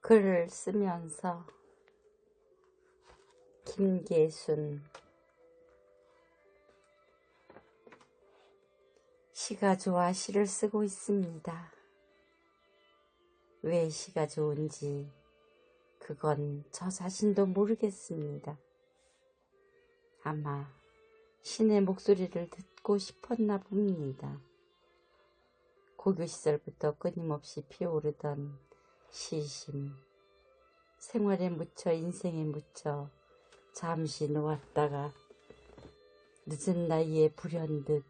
글을 쓰면서 김계순. 시가 좋아 시를 쓰고 있습니다. 왜 시가 좋은지 그건 저 자신도 모르겠습니다. 아마 신의 목소리를 듣고 싶었나 봅니다. 고교 시절부터 끊임없이 피어오르던 시심, 생활에 묻혀 인생에 묻혀 잠시 놓았다가 늦은 나이에 불현듯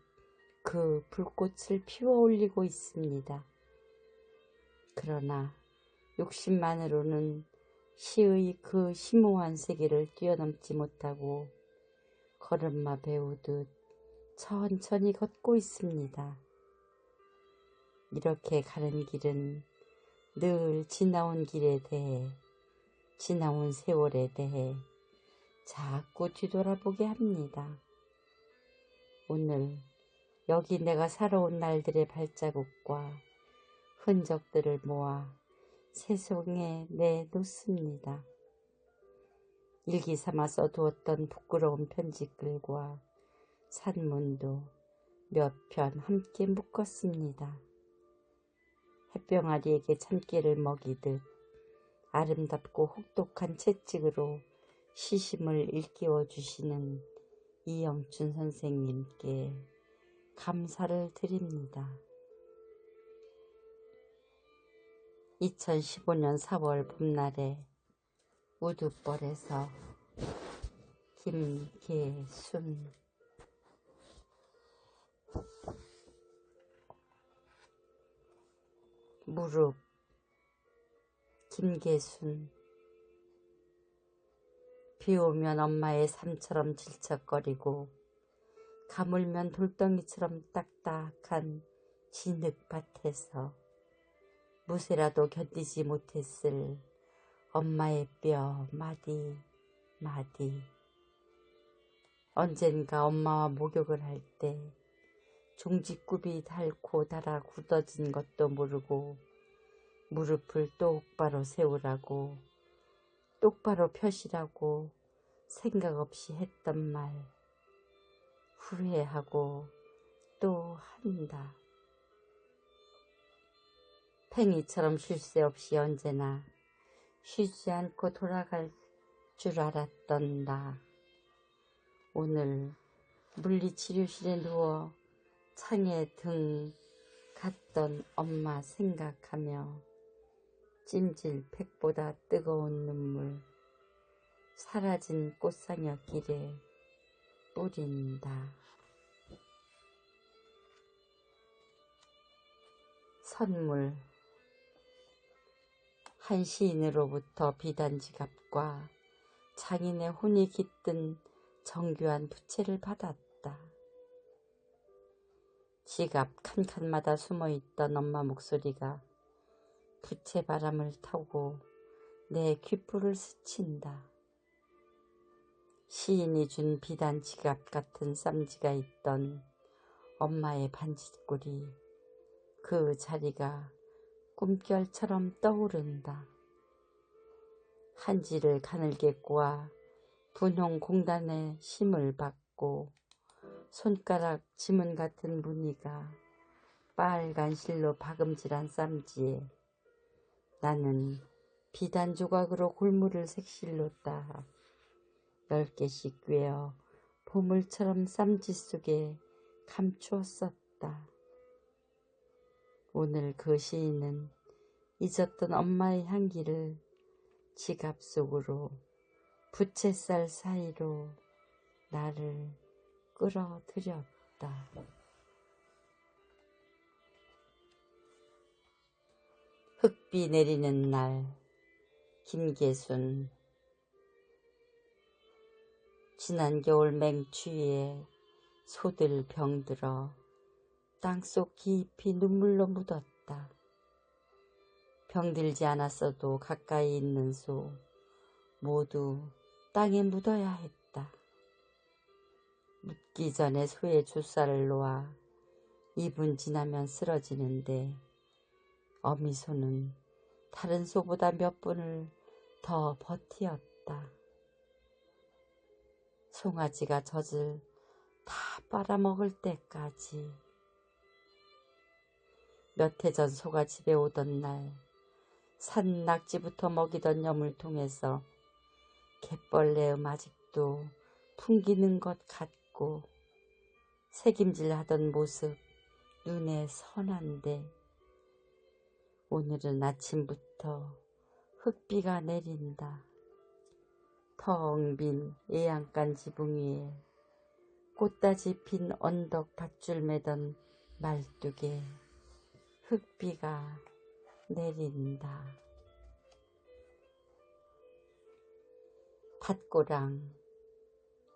그 불꽃을 피워 올리고 있습니다. 그러나 욕심만으로는 시의 그 심오한 세계를 뛰어넘지 못하고 걸음마 배우듯 천천히 걷고 있습니다. 이렇게 가는 길은 늘 지나온 길에 대해, 지나온 세월에 대해 자꾸 뒤돌아보게 합니다. 오늘 여기 내가 살아온 날들의 발자국과 흔적들을 모아 새송에 내놓습니다. 일기 삼아 써두었던 부끄러운 편지글과 산문도 몇 편 함께 묶었습니다. 햇병아리에게 참깨를 먹이듯 아름답고 혹독한 채찍으로 시심을 일깨워 주시는 이영춘 선생님께 감사를 드립니다. 2015년 4월 봄날에 우두벌에서 김계순. 무릎. 김계순. 비오면 엄마의 삶처럼 질척거리고 가물면 돌덩이처럼 딱딱한 진흙밭에서 무쇠라도 견디지 못했을 엄마의 뼈 마디 마디. 언젠가 엄마와 목욕을 할 때 종지굽이 닳고 닳아 굳어진 것도 모르고 무릎을 똑바로 세우라고, 똑바로 펴시라고 생각 없이 했던 말 후회하고 또 한다. 팽이처럼 쉴 새 없이 언제나 쉬지 않고 돌아갈 줄 알았던 나. 오늘 물리치료실에 누워 창에 등 갔던 엄마 생각하며 찜질팩보다 뜨거운 눈물 사라진 꽃상여 길에 뿌린다. 선물. 한 시인으로부터 비단 지갑과 장인의 혼이 깃든 정교한 부채를 받았다. 지갑 칸칸마다 숨어있던 엄마 목소리가 부채 바람을 타고 내 귓불을 스친다. 시인이 준 비단 지갑 같은 쌈지가 있던 엄마의 반짓골이 그 자리가 꿈결처럼 떠오른다. 한지를 가늘게 꼬아 분홍 공단의 심을 받고 손가락 지문 같은 무늬가 빨간 실로 박음질한 쌈지에 나는 비단 조각으로 골무를 색실로 따 10개씩 꿰어 보물처럼 쌈지 속에 감추었었다. 오늘 그 시인은 잊었던 엄마의 향기를 지갑 속으로 부채살 사이로 나를 끌어들였다. 흙비 내리는 날. 김계순. 지난 겨울 맹추위에 소들 병들어 땅속 깊이 눈물로 묻었다. 병들지 않았어도 가까이 있는 소 모두 땅에 묻어야 했다. 묻기 전에 소의 주사를 놓아 2분 지나면 쓰러지는데 어미소는 다른 소보다 몇 분을 더 버티었다. 송아지가 젖을 다 빨아먹을 때까지. 몇 해 전 소가 집에 오던 날 산 낙지부터 먹이던 여물통에서 갯벌레음 아직도 풍기는 것 같고 새김질하던 모습 눈에 선한데 오늘은 아침부터 흙비가 내린다. 텅 빈 애양간 지붕 위에 꽃다지 핀 언덕 밧줄 매던 말뚝에 흙비가 내린다. 밭고랑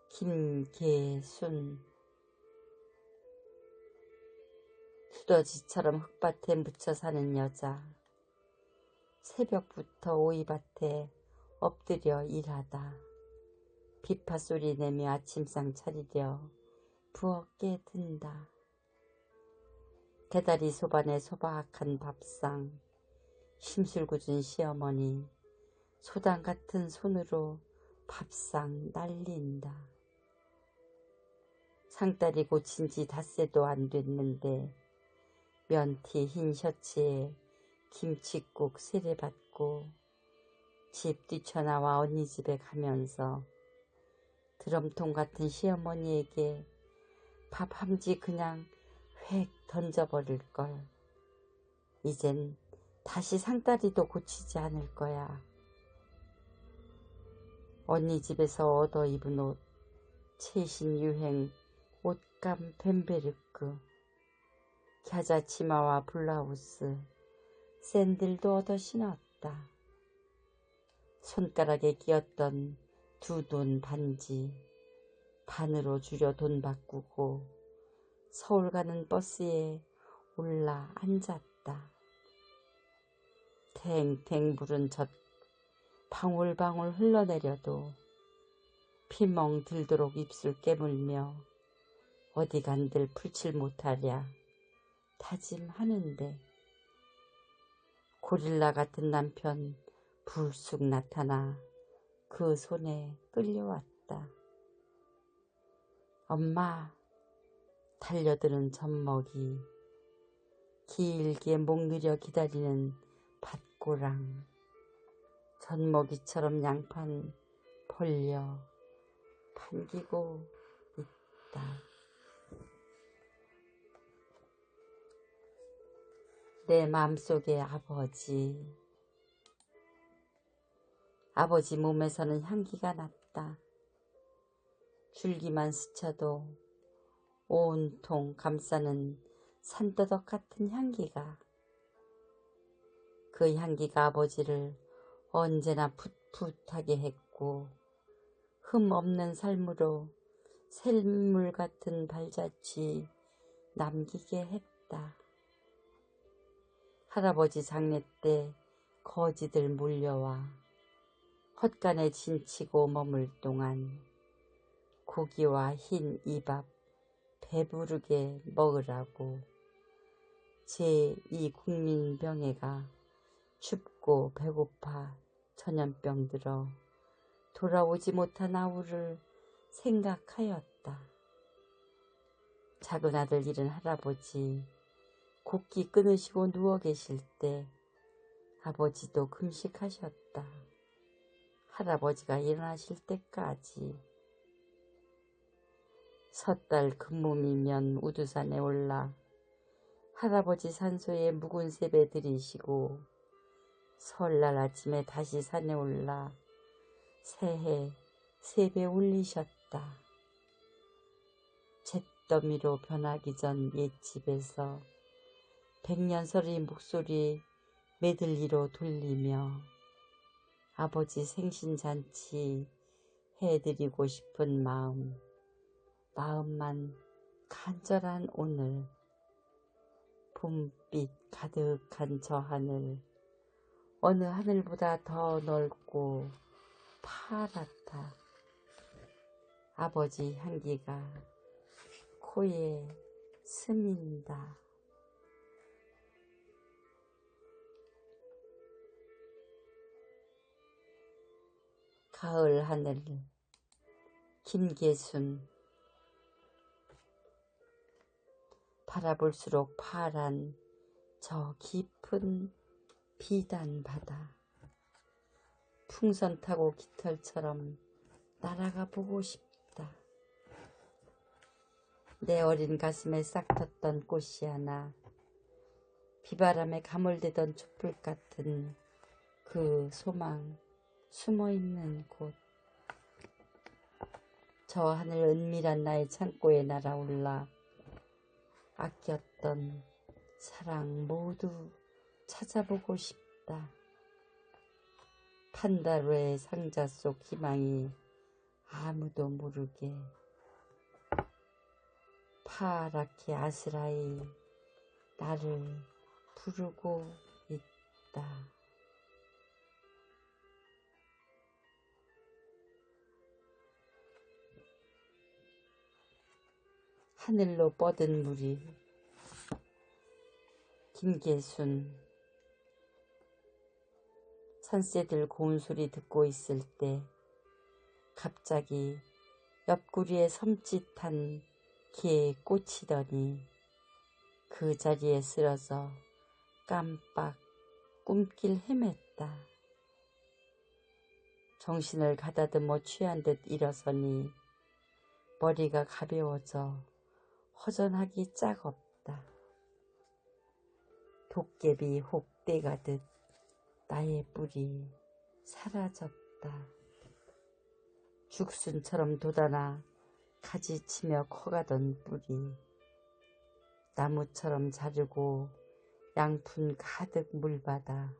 김계순. 두더지처럼 흙밭에 묻혀 사는 여자. 새벽부터 오이밭에 엎드려 일하다. 비파 소리 내며 아침상 차리려 부엌에 든다. 대다리 소반에 소박한 밥상, 심술궂은 시어머니, 소당 같은 손으로 밥상 날린다. 상다리 고친 지 닷새도 안 됐는데 면티 흰 셔츠에 김칫국 세례받고 집 뛰쳐나와 언니 집에 가면서 드럼통 같은 시어머니에게 밥 함지 그냥 획 던져버릴걸. 이젠 다시 상다리도 고치지 않을 거야. 언니 집에서 얻어 입은 옷, 최신 유행 옷감 벤베르크, 겨자 치마와 블라우스, 샌들도 얻어 신었다. 손가락에 끼었던 두 돈 반지 반으로 줄여 돈 바꾸고 서울 가는 버스에 올라 앉았다. 탱탱 부른 젖 방울방울 흘러내려도 피멍 들도록 입술 깨물며 어디간들 풀칠 못하랴 다짐하는데 고릴라 같은 남편 불쑥 나타나 그 손에 끌려왔다. 엄마. 달려드는 젖먹이, 길게 목 느려 기다리는 밭고랑, 젖먹이처럼 양판 벌려 반기고 있다. 내 마음속에 아버지. 아버지 몸에서는 향기가 났다. 줄기만 스쳐도 온통 감싸는 산더덕 같은 향기가. 그 향기가 아버지를 언제나 풋풋하게 했고 흠 없는 삶으로 샘물 같은 발자취 남기게 했다. 할아버지 장례 때 거지들 몰려와 헛간에 진치고 머물 동안 고기와 흰 이밥 배부르게 먹으라고 제2 국민병회가 춥고 배고파 전염병 들어 돌아오지 못한 아우를 생각하였다. 작은 아들 잃은 할아버지 곡기 끊으시고 누워 계실 때 아버지도 금식하셨다. 할아버지가 일어나실 때까지. 섣달 금몸이면 우두산에 올라 할아버지 산소에 묵은 세배 드리시고 설날 아침에 다시 산에 올라 새해 세배 올리셨다. 잿더미로 변하기 전 옛집에서 백년설의 목소리 메들리로 돌리며 아버지 생신잔치 해드리고 싶은 마음만 간절한 오늘, 봄빛 가득한 저 하늘, 어느 하늘보다 더 넓고 파랗다. 아버지 향기가 코에 스민다. 가을 하늘. 김계순. 바라볼수록 파란 저 깊은 비단 바다. 풍선 타고 깃털처럼 날아가 보고 싶다. 내 어린 가슴에 싹 텄던 꽃이 하나, 비바람에 가물대던 촛불 같은 그 소망 숨어있는 곳. 저 하늘 은밀한 나의 창고에 날아올라 아꼈던 사랑 모두 찾아보고 싶다. 판다르의 상자 속 희망이 아무도 모르게 파랗게 아스라이 나를 부르고 있다. 하늘로 뻗은 물이. 김계순. 산새들 고운 소리 듣고 있을 때 갑자기 옆구리에 섬찟한 개에 꽂히더니 그 자리에 쓰러져 깜빡 꿈길 헤맸다. 정신을 가다듬어 취한 듯 일어서니 머리가 가벼워져 허전하기 짝없다. 도깨비 혹대가듯 나의 뿔이 사라졌다. 죽순처럼 돋아나 가지치며 커가던 뿔이 나무처럼 자르고 양푼 가득 물받아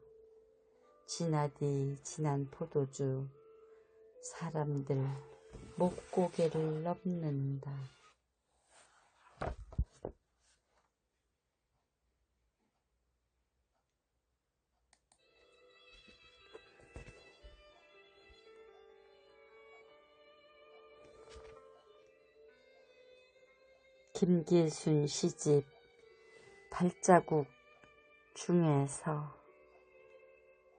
지나디 지난 포도주 사람들 목고개를 넘는다. 김계순 시집 발자국 중에서